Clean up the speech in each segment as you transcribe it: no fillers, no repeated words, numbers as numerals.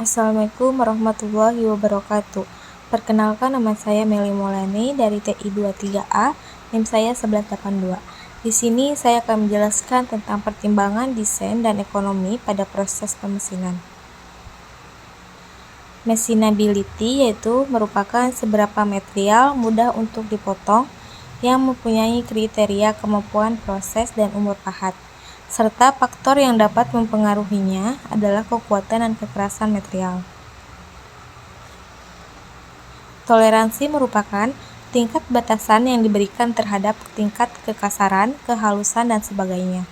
Assalamualaikum warahmatullahi wabarakatuh. Perkenalkan, nama saya Meli Maulani dari TI 23A, NIM saya 1182. Di sini saya akan menjelaskan tentang pertimbangan desain dan ekonomi pada proses pemesinan. Machinability yaitu merupakan seberapa material mudah untuk dipotong yang mempunyai kriteria kemampuan proses dan umur pahat, serta faktor yang dapat mempengaruhinya adalah kekuatan dan kekerasan material. Toleransi merupakan tingkat batasan yang diberikan terhadap tingkat kekasaran, kehalusan, dan sebagainya.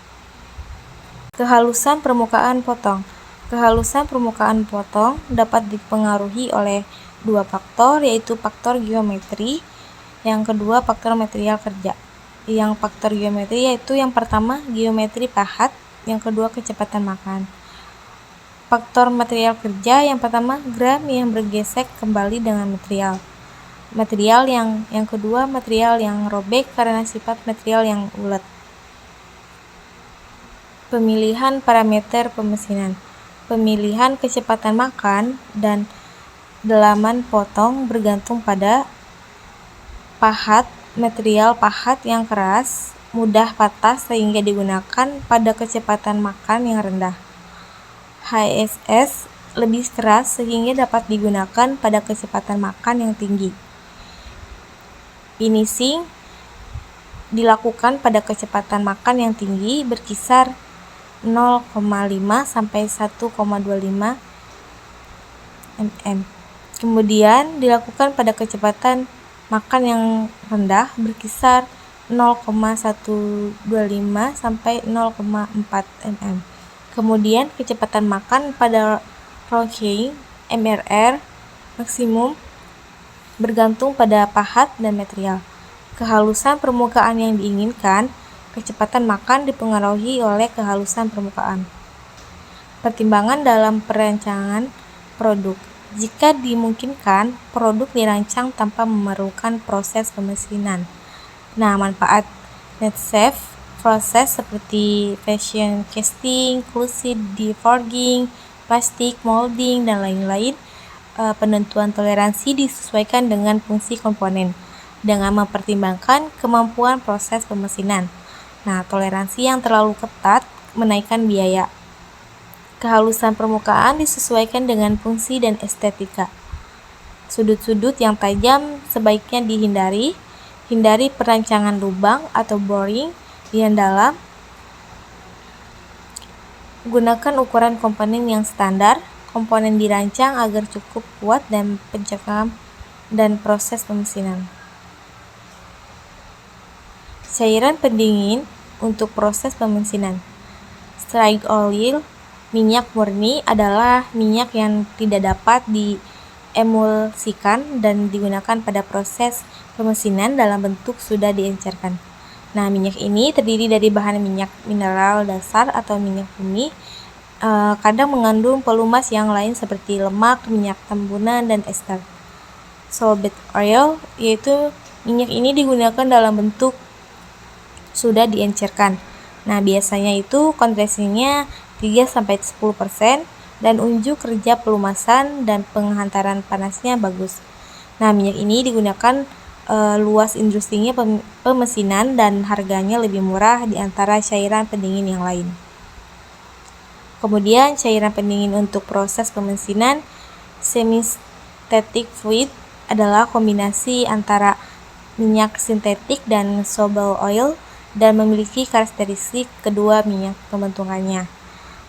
Kehalusan permukaan potong. Kehalusan permukaan potong dapat dipengaruhi oleh dua faktor, yaitu faktor geometri, yang kedua faktor material kerja. Yang faktor geometri yaitu yang pertama geometri pahat, yang kedua kecepatan makan. Faktor material kerja yang pertama gram yang bergesek kembali dengan material. Material yang kedua material yang robek karena sifat material yang ulet. Pemilihan parameter pemesinan. Pemilihan kecepatan makan dan dalaman potong bergantung pada pahat. Material pahat yang keras mudah patah sehingga digunakan pada kecepatan makan yang rendah. HSS lebih keras sehingga dapat digunakan pada kecepatan makan yang tinggi. Finishing dilakukan pada kecepatan makan yang tinggi berkisar 0,5 sampai 1,25 mm. Kemudian dilakukan pada kecepatan makan yang rendah berkisar 0,125 sampai 0,4 mm. Kemudian kecepatan makan pada rocking MRR maksimum bergantung pada pahat dan material. Kehalusan permukaan yang diinginkan, kecepatan makan dipengaruhi oleh kehalusan permukaan. Pertimbangan dalam perancangan produk. Jika dimungkinkan, produk dirancang tanpa memerlukan proses pemesinan. Nah, manfaat net safe proses seperti fashion casting, closet deforging, plastik molding, dan lain-lain. Penentuan toleransi disesuaikan dengan fungsi komponen dengan mempertimbangkan kemampuan proses pemesinan. Nah, toleransi yang terlalu ketat menaikkan biaya. Kehalusan permukaan disesuaikan dengan fungsi dan estetika. Sudut-sudut yang tajam sebaiknya dihindari. Hindari perancangan lubang atau boring yang dalam. Gunakan ukuran komponen yang standar. Komponen dirancang agar cukup kuat dan pencekam dan proses pemesinan. Cairan pendingin untuk proses pemesinan. Strike oil, minyak murni adalah minyak yang tidak dapat diemulsikan dan digunakan pada proses pemesinan dalam bentuk sudah diencerkan. Nah, minyak ini terdiri dari bahan minyak mineral dasar atau minyak bumi. Kadang mengandung pelumas yang lain seperti lemak, minyak tambunan, dan ester. Solvent oil yaitu minyak ini digunakan dalam bentuk sudah diencerkan. Nah, biasanya itu konsentrasinya 3-10% dan unjuk kerja pelumasan dan penghantaran panasnya bagus. Nah, minyak ini digunakan luas industrinya pemesinan dan harganya lebih murah di antara cairan pendingin yang lain. Kemudian cairan pendingin untuk proses pemesinan semi-static fluid adalah kombinasi antara minyak sintetik dan soapy oil dan memiliki karakteristik kedua minyak pembentukannya.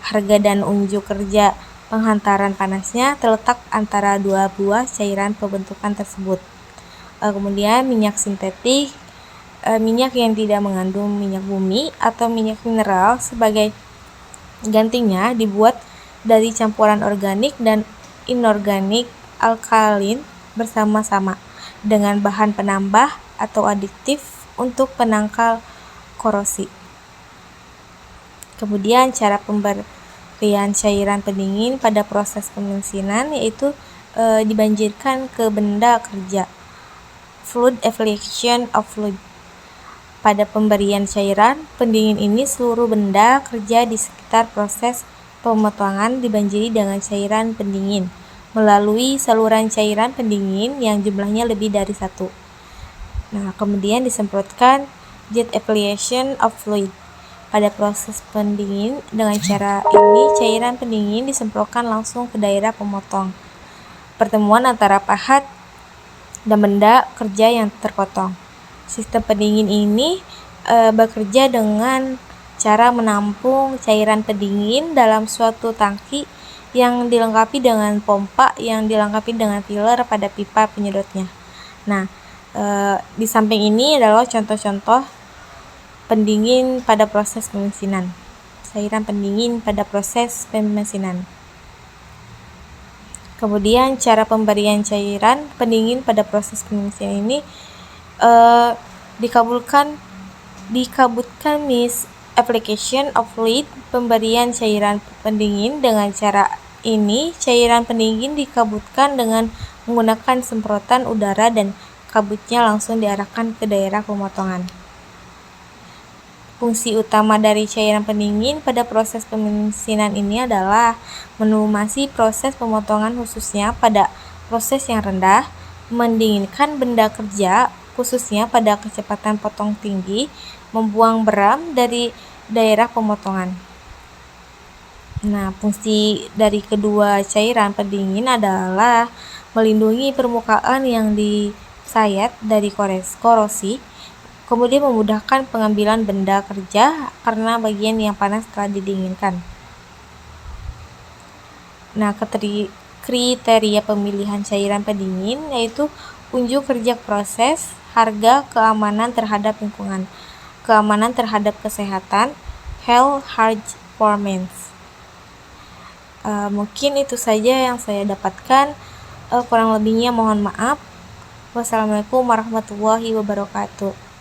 Harga dan unjuk kerja penghantaran panasnya terletak antara dua buah cairan pembentukan tersebut. Kemudian minyak sintetik, minyak yang tidak mengandung minyak bumi atau minyak mineral sebagai gantinya dibuat dari campuran organik dan inorganik alkalin bersama-sama dengan bahan penambah atau aditif untuk penangkal korosi. Kemudian cara pemberian cairan pendingin pada proses pemesinan yaitu dibanjirkan ke benda kerja. Fluid application of fluid. Pada pemberian cairan pendingin ini seluruh benda kerja di sekitar proses pemotongan dibanjiri dengan cairan pendingin melalui saluran cairan pendingin yang jumlahnya lebih dari 1. Nah, kemudian disemprotkan jet application of fluid. Pada proses pendingin, dengan cara ini cairan pendingin disemprotkan langsung ke daerah pemotong. Pertemuan antara pahat dan benda kerja yang terpotong. Sistem pendingin ini bekerja dengan cara menampung cairan pendingin dalam suatu tangki yang dilengkapi dengan pompa yang dilengkapi dengan filler pada pipa penyedotnya. Nah, di samping ini adalah contoh-contoh pendingin pada proses pemesinan. Cairan pendingin pada proses pemesinan. Kemudian cara pemberian cairan pendingin pada proses pemesinan ini dikabutkan Miss application of fluid. Pemberian cairan pendingin dengan cara ini cairan pendingin dikabutkan dengan menggunakan semprotan udara dan kabutnya langsung diarahkan ke daerah pemotongan. Fungsi utama dari cairan pendingin pada proses pemesinan ini adalah melumasi proses pemotongan khususnya pada proses yang rendah, mendinginkan benda kerja khususnya pada kecepatan potong tinggi, membuang beram dari daerah pemotongan. Nah, fungsi dari kedua cairan pendingin adalah melindungi permukaan yang disayat dari korosi, kemudian memudahkan pengambilan benda kerja karena bagian yang panas telah didinginkan. Nah, kriteria pemilihan cairan pendingin yaitu unjuk kerja proses, harga, keamanan terhadap lingkungan, keamanan terhadap kesehatan, health performance. Mungkin itu saja yang saya dapatkan. Kurang lebihnya mohon maaf. Wassalamualaikum warahmatullahi wabarakatuh.